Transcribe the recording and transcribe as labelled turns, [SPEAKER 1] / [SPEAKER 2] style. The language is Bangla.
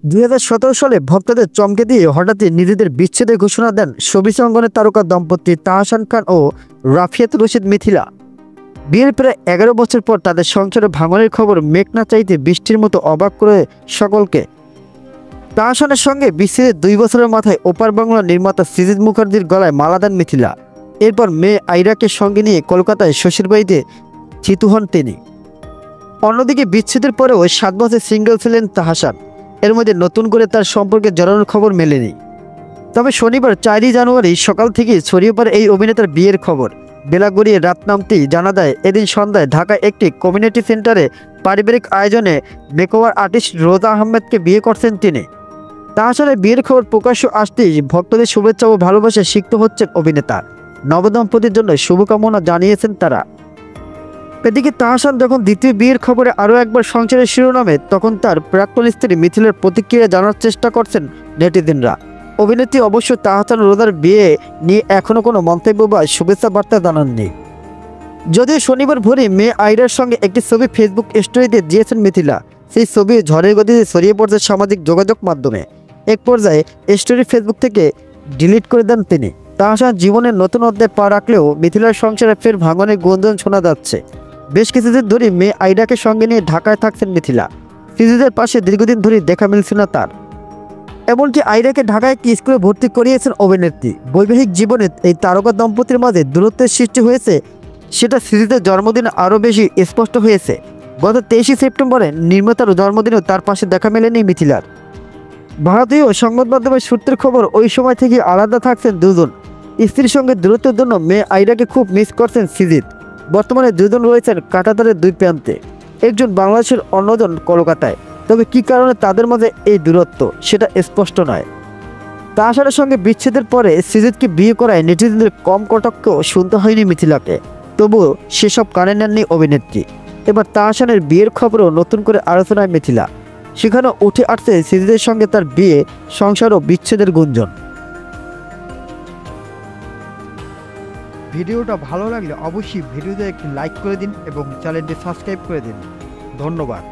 [SPEAKER 1] 2017 সালে ভক্তদের চমকে দিয়ে হঠাৎই নিজেদের বিচ্ছেদের ঘোষণা দেন শোবিজ অঙ্গনের তারকা দম্পতি তাহসান খান ও রাফিয়াত রশিদ মিথিলা। বিয়ের প্রায় 11 বছর পর তাদের সংসারে ভাঙনের খবর মেঘ না চাইতে বৃষ্টির মতো অবাক করে সকলকে। তাহসানের সঙ্গে বিচ্ছেদের 2 বছরের মাথায় ওপার বাংলার নির্মাতা সৃজিত মুখার্জির গলায় মালা দেন মিথিলা। এরপর মেয়ে আইরাকে সঙ্গে নিয়ে কলকাতায় শ্বশুর বাড়িতে চিতু হন তিনি। অন্যদিকে বিচ্ছেদের পরেও 7 বছর সিঙ্গেল ছিলেন তাহসান। এর মধ্যে নতুন করে তার সম্পর্কে জড়ানোর খবর মেলেনি। তবে শনিবার 4 জানুয়ারি সকাল থেকে ছড়িয়ে পড়ে এই অভিনেতার বিয়ের খবর। বেলা গড়িয়ে রাত নামতেই জানা যায় এদিন সন্ধ্যায় ঢাকায় একটি কমিউনিটি সেন্টারে পারিবারিক আয়োজনে মেকওভার আর্টিস্ট রোজা আহমেদকে বিয়ে করছেন তিনি। তাহসানের বিয়ের খবর প্রকাশ্য আসতেই ভক্তদের শুভেচ্ছা ও ভালোবাসা সিক্ত হচ্ছেন অভিনেতা। নবদম্পতির জন্য শুভকামনা জানিয়েছেন তারা। এদিকে তাহসান যখন দ্বিতীয় বিয়ের খবরে আরও একবার সংসারের শিরোনামে, তখন তার প্রাক্তন স্ত্রী মিথিলার প্রতিক্রিয়া জানার চেষ্টা করছেন নেটিজেনরা। অভিনেত্রী অবশ্য তাহসান রোজার বিয়ে নিয়ে এখনও কোনো মন্তব্য বা শুভেচ্ছা বার্তা জানাননি। যদিও শনিবার ভোরে মেয়ে আইরার সঙ্গে একটি ছবি ফেসবুক স্টোরিতে দিয়েছেন মিথিলা। সেই ছবি ঝড়ের গতিতে ছড়িয়ে পড়ছে সামাজিক যোগাযোগ মাধ্যমে। এক পর্যায়ে স্টোরি ফেসবুক থেকে ডিলিট করে দেন তিনি। তাহসান জীবনের নতুন অধ্যায় পা রাখলেও মিথিলার সংসারে ফের ভাঙনের গুঞ্জন শোনা যাচ্ছে। বেশ কিছুদিন ধরে মেয়ে আইরাকে সঙ্গে নিয়ে ঢাকায় থাকছেন মিথিলা। ফিজিদের পাশে দীর্ঘদিন ধরে দেখা মিলছে না তার। এমনকি আইরাকে ঢাকায় একটি স্কুলে ভর্তি করিয়েছেন অভিনেত্রী। বৈবাহিক জীবনে এই তারকা দম্পতির মাঝে দূরত্বের সৃষ্টি হয়েছে, সেটা ফিজিদের জন্মদিনে আরও বেশি স্পষ্ট হয়েছে। গত 23 সেপ্টেম্বরে নির্মাতার জন্মদিনেও তার পাশে দেখা মেলেনি মিথিলার। ভারতীয় সংবাদ মাধ্যমের সূত্রের খবর, ওই সময় থেকে আলাদা থাকছেন দুজন। স্ত্রীর সঙ্গে দূরত্বের জন্য মেয়ে আইরাকে খুব মিস করছেন ফিজিত। বর্তমানে দুজন রয়েছেন কাঁটাতারের 2 প্রান্তে, একজন বাংলাদেশের, অন্যজন কলকাতায়। তবে কী কারণে তাদের মাঝে এই দূরত্ব সেটা স্পষ্ট নয়। তাহসানের সঙ্গে বিচ্ছেদের পরে সৃজিতকে বিয়ে করায় নেটিজেনদের কম কটাক্ষ শুনতে হয়নি মিথিলাকে। তবুও সেসব কানে নেননি অভিনেত্রী। এবার তাহসানের বিয়ের খবরও নতুন করে আলোচনায় মিথিলা। সেখানে উঠে আসছে সৃজিতের সঙ্গে তার বিয়ে, সংসার ও বিচ্ছেদের গুঞ্জন।
[SPEAKER 2] ভিডিওটা ভালো লাগলে অবশ্যই ভিডিওতে একটি লাইক করে দিন এবং চ্যানেলটি সাবস্ক্রাইব করে দিন। ধন্যবাদ।